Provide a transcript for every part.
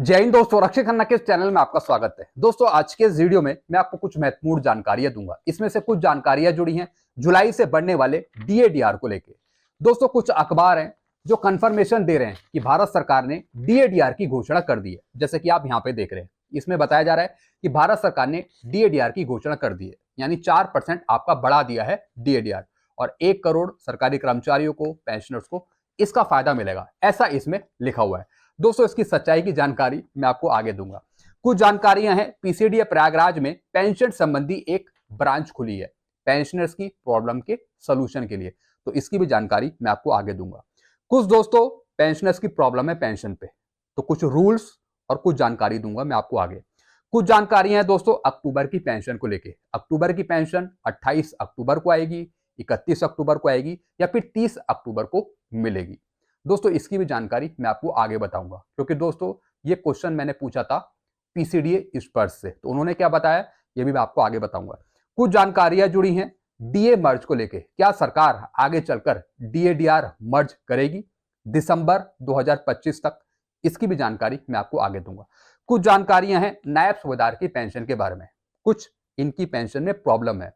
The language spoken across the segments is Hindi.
जय हिंद दोस्तों, रक्षित खन्ना के चैनल में आपका स्वागत है। दोस्तों, आज के इस वीडियो में मैं आपको कुछ महत्वपूर्ण जानकारियां दूंगा। इसमें से कुछ जानकारियां जुड़ी हैं जुलाई से बढ़ने वाले डीएडीआर को लेकर। दोस्तों, कुछ अखबार हैं जो कंफर्मेशन दे रहे हैं कि भारत सरकार ने डीएडीआर की घोषणा कर दी है। जैसे कि आप यहाँ पे देख रहे हैं, इसमें बताया जा रहा है कि भारत सरकार ने डीएडीआर की घोषणा कर दी है, यानी 4% आपका बढ़ा दिया है डीएडीआर, और 1 करोड़ सरकारी कर्मचारियों को, पेंशनर्स को इसका फायदा मिलेगा, ऐसा इसमें लिखा हुआ है। दोस्तों, इसकी सच्चाई की जानकारी मैं आपको आगे दूंगा। कुछ जानकारियां हैं, पीसीडीए प्रयागराज में पेंशन संबंधी एक ब्रांच खुली है पेंशनर्स की प्रॉब्लम के सॉल्यूशन के लिए, तो इसकी भी जानकारी मैं आपको आगे दूंगा। कुछ दोस्तों पेंशनर्स की प्रॉब्लम है पेंशन पे, तो कुछ रूल्स और कुछ जानकारी दूंगा मैं आपको आगे। कुछ जानकारियां हैं दोस्तों अक्टूबर की पेंशन को लेके। अक्टूबर की पेंशन 28 अक्टूबर को आएगी, 31 अक्टूबर को आएगी, या फिर 30 अक्टूबर को मिलेगी। दोस्तों, इसकी भी जानकारी मैं आपको आगे बताऊंगा, क्योंकि दोस्तों ये क्वेश्चन मैंने पूछा था पीसीडीए स्पर्श से, तो उन्होंने क्या बताया ये भी मैं आपको आगे बताऊंगा। कुछ जानकारियां जुड़ी हैं डीए मर्ज को लेके। क्या सरकार आगे चलकर डीएडीआर मर्ज करेगी दिसंबर 2025 तक? इसकी भी जानकारी मैं आपको आगे दूंगा। कुछ जानकारियां हैं नायब सूबेदार की पेंशन के बारे में। कुछ इनकी पेंशन में प्रॉब्लम है,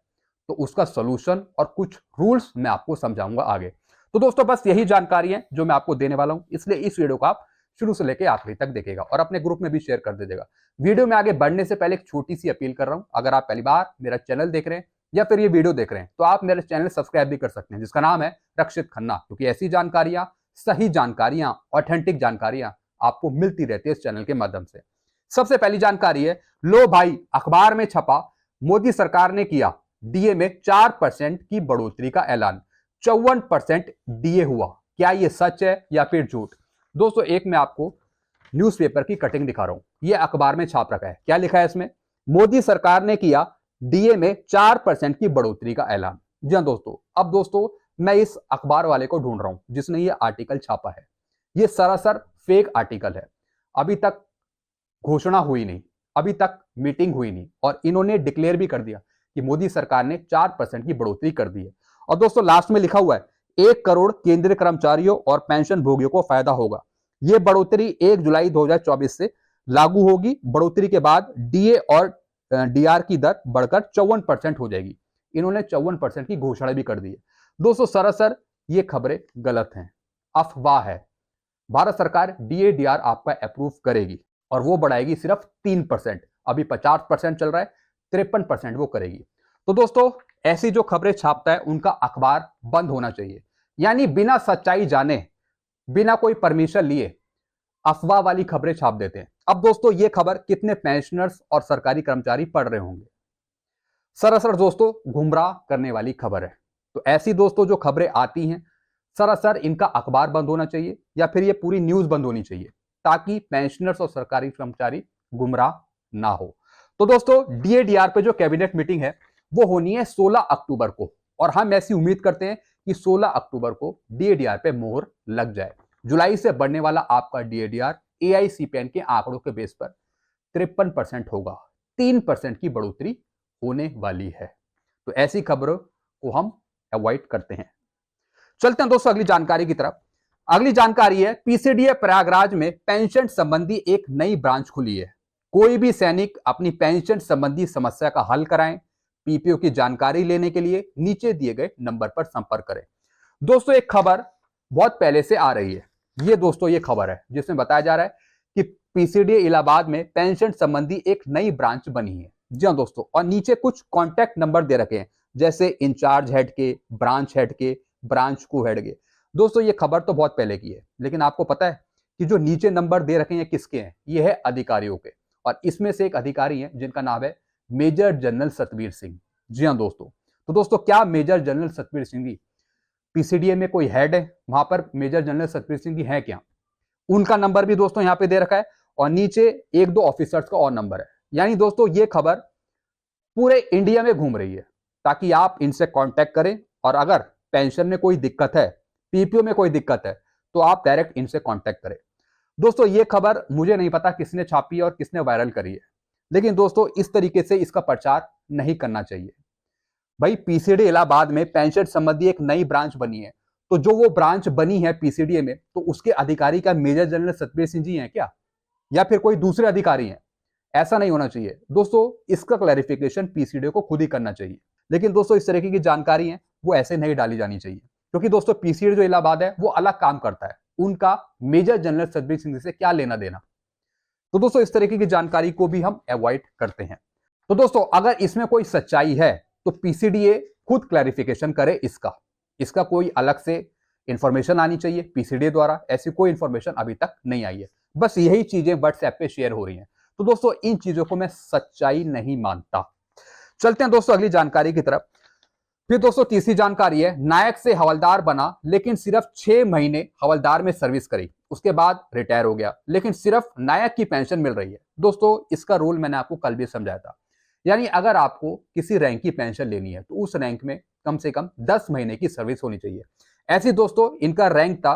तो उसका सोल्यूशन और कुछ रूल्स मैं आपको समझाऊंगा आगे। तो दोस्तों, बस यही जानकारी है जो मैं आपको देने वाला हूं, इसलिए इस वीडियो को आप शुरू से लेकर आखिरी तक देखेगा और अपने ग्रुप में भी शेयर कर दीजिएगा। वीडियो में आगे बढ़ने से पहले एक छोटी सी अपील कर रहा हूं, अगर आप पहली बार मेरा चैनल देख रहे हैं या फिर ये वीडियो देख रहे हैं, तो आप मेरे चैनल सब्सक्राइब भी कर सकते हैं, जिसका नाम है रक्षित खन्ना, क्योंकि ऐसी जानकारियां, सही जानकारियां, ऑथेंटिक जानकारियां आपको मिलती रहती है इस चैनल के माध्यम से। सबसे पहली जानकारी है, लो भाई, अखबार में छपा, मोदी सरकार ने किया डीए में 4% की बढ़ोतरी का ऐलान, 54% डीए हुआ। क्या ये सच है या फिर झूठ? दोस्तों, एक मैं आपको न्यूज़पेपर की कटिंग दिखा रहा हूं, ये अखबार में छाप रखा है। क्या लिखा है इसमें? मोदी सरकार ने किया डीए में 4% की बढ़ोतरी का ऐलान। जी हां दोस्तों, अब दोस्तों मैं इस अखबार वाले को ढूंढ रहा हूं जिसने ये आर्टिकल छापा है। ये सरासर फेक आर्टिकल है। अभी तक घोषणा हुई नहीं, अभी तक मीटिंग हुई नहीं, और इन्होंने डिक्लेयर भी कर दिया कि मोदी सरकार ने 4% की बढ़ोतरी कर दी है। और दोस्तों लास्ट में लिखा हुआ है 1 करोड़ केंद्रीय कर्मचारियों और पेंशन भोगियों को फायदा होगा। यह बढ़ोतरी 1 जुलाई 2024 से लागू होगी। बढ़ोतरी के बाद डीए और डीआर की दर बढ़कर 54% हो जाएगी। इन्होंने 54% की घोषणा भी कर दी है। दोस्तों, सरासर ये खबरें गलत हैं, अफवाह है। भारत सरकार डीएडीआर आपका अप्रूव करेगी और वो बढ़ाएगी सिर्फ 3%। अभी 50% चल रहा है, 53% वो करेगी। तो दोस्तों, ऐसी जो खबरें छापता है उनका अखबार बंद होना चाहिए, यानी बिना सच्चाई जाने, बिना कोई परमिशन लिए अफवाह वाली खबरें छाप देते हैं। अब दोस्तों, ये खबर कितने पेंशनर्स और सरकारी कर्मचारी पढ़ रहे होंगे? सरासर दोस्तों गुमराह करने वाली खबर है। तो ऐसी दोस्तों जो खबरें आती हैं, सरासर इनका अखबार बंद होना चाहिए या फिर ये पूरी न्यूज बंद होनी चाहिए, ताकि पेंशनर्स और सरकारी कर्मचारी गुमराह ना हो। तो दोस्तों, डीएडीआर पे जो कैबिनेट मीटिंग है वो होनी है 16 अक्टूबर को, और हम ऐसी उम्मीद करते हैं कि 16 अक्टूबर को डीएडीआर पे मोहर लग जाए। जुलाई से बढ़ने वाला आपका डीएडीआर एआईसीपीएन के आंकड़ों के बेस पर 53% होगा। 3% की बढ़ोतरी होने वाली है। तो ऐसी खबरों को हम अवॉइड करते हैं। चलते हैं दोस्तों अगली जानकारी की तरफ। अगली जानकारी है, पीसीडीए प्रयागराज में पेंशन संबंधी एक नई ब्रांच खुली है। कोई भी सैनिक अपनी पेंशन संबंधी समस्या का हल कराएं। पीपीओ की जानकारी लेने के लिए नीचे दिए गए नंबर पर संपर्क करें। दोस्तों, एक खबर बहुत पहले से आ रही है। ये दोस्तों ये खबर है जिसमें बताया जा रहा है कि पीसीडीए इलाहाबाद में पेंशन संबंधी एक नई ब्रांच बनी है। जी हां दोस्तों, और नीचे कुछ कॉन्टैक्ट नंबर दे रखे हैं, जैसे इंचार्ज हेड के, ब्रांच हेड के, ब्रांच को हेड के। दोस्तों, ये खबर तो बहुत पहले की है, लेकिन आपको पता है कि जो नीचे नंबर दे रखे हैं किसके हैं? ये है अधिकारियों के, और इसमें से एक अधिकारी हैं जिनका नाम है मेजर जनरल सतवीर सिंह। जी हां दोस्तों, तो दोस्तों क्या major general Satveer Singh ji PCDA में कोई हेड है? वहां पर मेजर जनरल सतवीर सिंह जी है क्या? उनका नंबर भी दोस्तों यहाँ पे दे रखा है, और नीचे 1-2 ऑफिसर्स का और नंबर है। यानी दोस्तों ये खबर पूरे इंडिया में घूम रही है, ताकि आप इनसे कांटेक्ट करें, और अगर पेंशन में कोई दिक्कत है, पीपीओ में कोई दिक्कत है, तो आप डायरेक्ट इनसे कांटेक्ट करें। दोस्तों, ये खबर मुझे नहीं पता किसने छापी है और किसने वायरल करी है, लेकिन दोस्तों इस तरीके से इसका प्रचार नहीं करना चाहिए। भाई, पीसीडीए इलाहाबाद में पेंशन संबंधी एक नई ब्रांच बनी है, तो जो वो ब्रांच बनी है पीसीडीए में, तो उसके अधिकारी का मेजर जनरल सतवीर सिंह जी हैं क्या? या फिर कोई दूसरे अधिकारी हैं, ऐसा नहीं होना चाहिए दोस्तों। इसका क्लैरिफिकेशन पीसीडीए को खुद ही करना चाहिए। लेकिन दोस्तों इस तरीके की जानकारी है वो ऐसे नहीं डाली जानी चाहिए, क्योंकि दोस्तों पीसीडीए जो इलाहाबाद है वो अलग काम करता है, उनका मेजर जनरल सतबीर सिंह से क्या लेना देना। तो दोस्तों इस तरीके की जानकारी को भी हम अवॉइड करते हैं। तो दोस्तों अगर इसमें कोई सच्चाई है तो पीसीडीए खुद क्लैरिफिकेशन करे इसका कोई अलग से इंफॉर्मेशन आनी चाहिए पीसीडीए द्वारा। ऐसी कोई इंफॉर्मेशन अभी तक नहीं आई है, बस यही चीजें व्हाट्सएप पे शेयर हो रही हैं। तो दोस्तों इन चीजों को मैं सच्चाई नहीं मानता। चलते हैं दोस्तों अगली जानकारी की तरफ। फिर दोस्तों तीसरी जानकारी है, नायक से हवलदार बना लेकिन सिर्फ 6 महीने हवलदार में सर्विस करी, उसके बाद रिटायर हो गया, लेकिन सिर्फ नायक की पेंशन मिल रही है। दोस्तों इसका रूल मैंने आपको कल भी समझाया था। यानी अगर आपको किसी रैंक की पेंशन लेनी है तो उस रैंक में कम से कम 10 महीने की सर्विस होनी चाहिए। ऐसी दोस्तों इनका रैंक था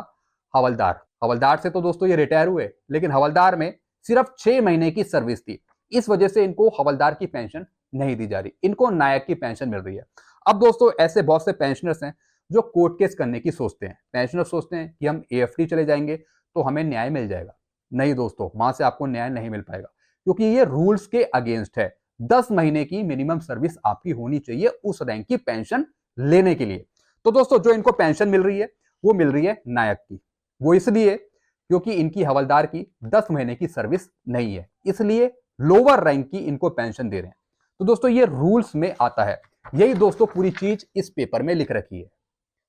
हवलदार से तो दोस्तों ये रिटायर हुए, लेकिन हवलदार में सिर्फ 6 महीने की सर्विस थी। इस वजह से इनको हवलदार की पेंशन नहीं दी जा रही, इनको नायक की पेंशन मिल रही है। अब दोस्तों ऐसे बहुत से पेंशनर्स हैं जो कोर्ट केस करने की सोचते हैं। पेंशनर सोचते हैं कि हम एएफटी चले जाएंगे तो हमें न्याय मिल जाएगा। नहीं दोस्तों, वहां से आपको न्याय नहीं मिल पाएगा, क्योंकि ये रूल्स के अगेंस्ट है। 10 महीने की मिनिमम सर्विस आपकी होनी चाहिए उस रैंक की पेंशन लेने के लिए। तो दोस्तों जो इनको पेंशन मिल रही है वो मिल रही है नायक की, वो इसलिए क्योंकि इनकी हवलदार की 10 महीने की सर्विस नहीं है, इसलिए लोअर रैंक की इनको पेंशन दे रहे हैं। तो दोस्तों ये रूल्स में आता है, यही दोस्तों पूरी चीज इस पेपर में लिख रखी है।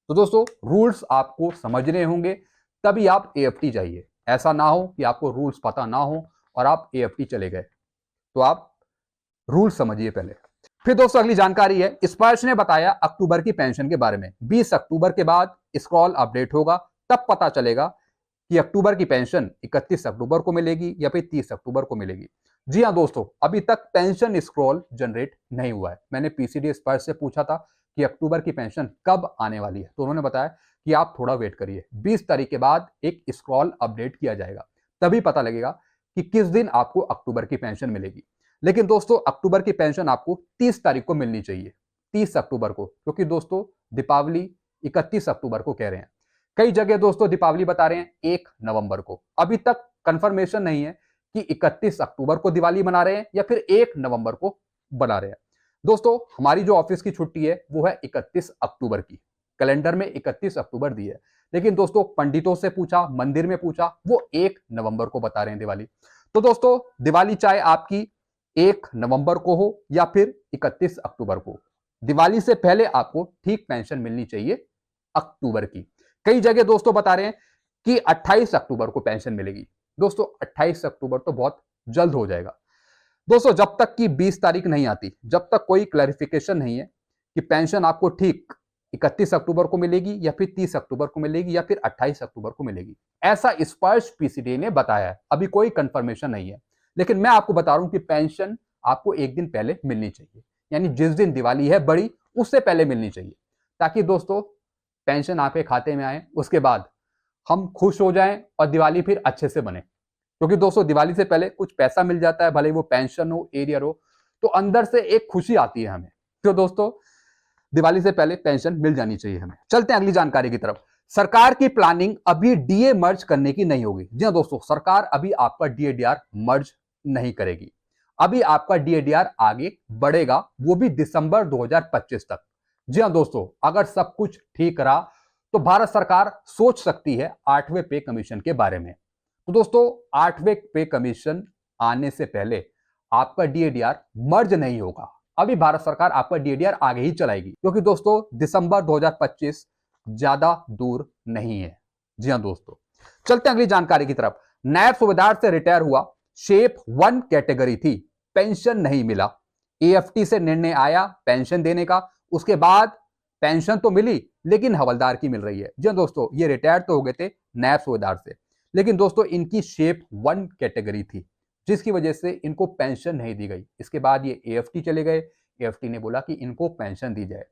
तो दोस्तों रूल्स आपको समझने होंगे तभी आप एएफटी जाइए। ऐसा ना हो कि आपको रूल्स पता ना हो और आप एएफटी चले गए। तो आप रूल समझिए पहले। फिर दोस्तों अगली जानकारी है, स्पर्श ने बताया अक्टूबर की पेंशन के बारे में। 20 अक्टूबर के बाद स्क्रॉल अपडेट होगा, तब पता चलेगा कि अक्टूबर की पेंशन 31 अक्टूबर को मिलेगी या फिर 30 अक्टूबर को मिलेगी। जी हाँ दोस्तों, अभी तक पेंशन स्क्रॉल जनरेट नहीं हुआ है। मैंने पीसीडी स्पर्श से पूछा था कि अक्टूबर की पेंशन कब आने वाली है, तो उन्होंने बताया कि आप थोड़ा वेट करिए, 20 तारीख के बाद एक स्क्रॉल अपडेट किया जाएगा, तभी पता लगेगा कि किस दिन आपको अक्टूबर की पेंशन मिलेगी। लेकिन दोस्तों अक्टूबर की पेंशन आपको 30 तारीख को मिलनी चाहिए, 30 अक्टूबर को, क्योंकि दोस्तों दीपावली 31 अक्टूबर को कह रहे हैं। कई जगह दोस्तों दीपावली बता रहे हैं 1 नवंबर को। अभी तक कंफर्मेशन नहीं है कि 31 अक्टूबर को दिवाली मना रहे हैं या फिर 1 नवंबर को बना रहे हैं। दोस्तों हमारी जो ऑफिस की छुट्टी है वो है 31 अक्टूबर की, कैलेंडर में 31 अक्टूबर दी है, लेकिन दोस्तों पंडितों से पूछा, मंदिर में पूछा, वो 1 नवंबर को बता रहे हैं दिवाली। तो दोस्तों दिवाली चाहे आपकी 1 नवंबर को हो या फिर 31 अक्टूबर को, दिवाली से पहले आपको ठीक पेंशन मिलनी चाहिए अक्टूबर की। कई जगह दोस्तों बता रहे हैं कि 28 अक्टूबर को पेंशन मिलेगी। दोस्तों 28 अक्टूबर तो बहुत जल्द हो जाएगा। दोस्तों जब तक कि 20 तारीख नहीं आती, जब तक कोई क्लैरिफिकेशन नहीं है कि पेंशन आपको ठीक 31 अक्टूबर को मिलेगी या फिर 30 अक्टूबर को मिलेगी या फिर 28 अक्टूबर को मिलेगी, ऐसा स्पष्ट पीसीडी ने बताया है। अभी कोई कंफर्मेशन नहीं है, लेकिन मैं आपको बता रहा हूं कि पेंशन आपको एक दिन पहले मिलनी चाहिए, यानी जिस दिन दिवाली है बड़ी उससे पहले मिलनी चाहिए, ताकि दोस्तों पेंशन आपके खाते में आए, उसके बाद हम खुश हो जाएं और दिवाली फिर अच्छे से बने। क्योंकि दोस्तों दिवाली से पहले कुछ पैसा मिल जाता है, भले वो पेंशन हो, एरियर हो, तो अंदर से एक खुशी आती है हमें। तो दोस्तों दिवाली से पहले पेंशन मिल जानी चाहिए हमें। चलते हैं अगली जानकारी की तरफ। सरकार की प्लानिंग अभी डीए मर्ज करने की नहीं होगी। जी हाँ दोस्तों, सरकार अभी आपका डीएडीआर मर्ज नहीं करेगी, अभी आपका डीएडीआर आगे बढ़ेगा, वो भी दिसंबर 2025 तक। जी हाँ दोस्तों, अगर सब कुछ ठीक रहा तो भारत सरकार सोच सकती है 8वें पे कमीशन के बारे में। तो दोस्तों 8वें पे कमीशन आने से पहले आपका डीएडीआर मर्ज नहीं होगा। अभी भारत सरकार आपका डीएडीआर आगे ही चलाएगी, क्योंकि दोस्तों दिसंबर 2025 ज्यादा दूर नहीं है। जी हाँ दोस्तों, चलते हैं अगली जानकारी की तरफ। नायब सूबेदार से रिटायर हुआ, शेप 1 कैटेगरी थी, पेंशन नहीं मिला। एएफटी से निर्णय आया पेंशन देने का, उसके बाद पेंशन तो मिली लेकिन हवलदार की मिल रही है। जी दोस्तों, ये रिटायर तो हो गए थे नायब सूबेदार से, लेकिन दोस्तों इनकी शेप 1 कैटेगरी थी, जिसकी वजह से इनको पेंशन नहीं दी गई। इसके बाद ये एएफटी चले गए, एएफटी ने बोला कि इनको पेंशन दी जाए।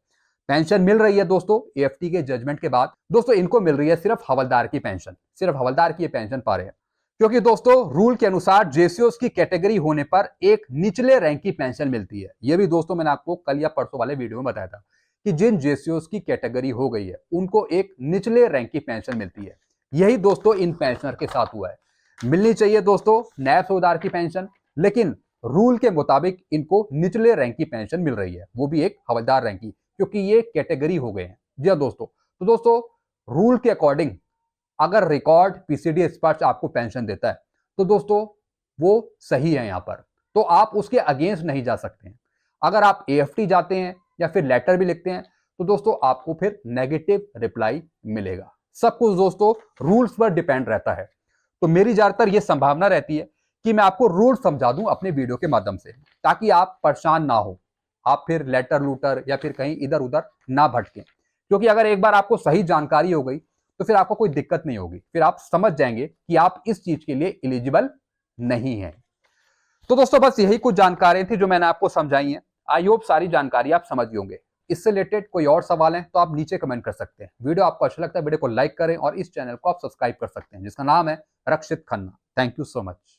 पेंशन मिल रही है दोस्तों, एएफटी के जजमेंट के बाद दोस्तों इनको मिल रही है सिर्फ हवलदार की पेंशन, सिर्फ हवलदार की ये पेंशन पा रहे हैं। क्योंकि दोस्तों रूल के अनुसार जेसीओस की कैटेगरी होने पर एक निचले रैंक की पेंशन मिलती है। यह भी दोस्तों मैंने आपको कल या परसों वाले वीडियो में बताया था कि जिन जेसीओस की कैटेगरी हो गई है उनको एक निचले रैंक की पेंशन मिलती है। यही दोस्तों इन पेंशनर के साथ हुआ है। मिलनी चाहिए दोस्तों नायब सूबेदार की पेंशन, लेकिन रूल के मुताबिक इनको निचले रैंक की पेंशन मिल रही है, वो भी एक हवलदार रैंक की, क्योंकि ये कैटेगरी हो गए हैं। जी हाँ दोस्तों, तो दोस्तों रूल के अकॉर्डिंग अगर रिकॉर्ड पीसीडी एक्सपर्ट आपको पेंशन देता है तो दोस्तों वो सही है यहाँ पर, तो आप उसके अगेंस्ट नहीं जा सकते हैं। अगर आप एएफटी जाते हैं या फिर लेटर भी लिखते हैं तो दोस्तों आपको फिर नेगेटिव रिप्लाई मिलेगा। सब कुछ दोस्तों रूल्स पर डिपेंड रहता है। तो मेरी ज्यादातर ये संभावना रहती है कि मैं आपको रूल समझा दूं अपने वीडियो के माध्यम से, ताकि आप परेशान ना हो, आप फिर लेटर लूटर या फिर कहीं इधर उधर ना भटकें। क्योंकि अगर एक बार आपको सही जानकारी हो गई तो फिर आपको कोई दिक्कत नहीं होगी, फिर आप समझ जाएंगे कि आप इस चीज के लिए एलिजिबल नहीं है। तो दोस्तों बस यही कुछ जानकारी थी जो मैंने आपको समझाई है। आई होप सारी जानकारी आप समझ गए होंगे। इससे रिलेटेड कोई और सवाल है तो आप नीचे कमेंट कर सकते हैं। वीडियो आपको अच्छा लगता है वीडियो को लाइक करें और इस चैनल को आप सब्सक्राइब कर सकते हैं जिसका नाम है Rakshit Khanna. Thank you so much.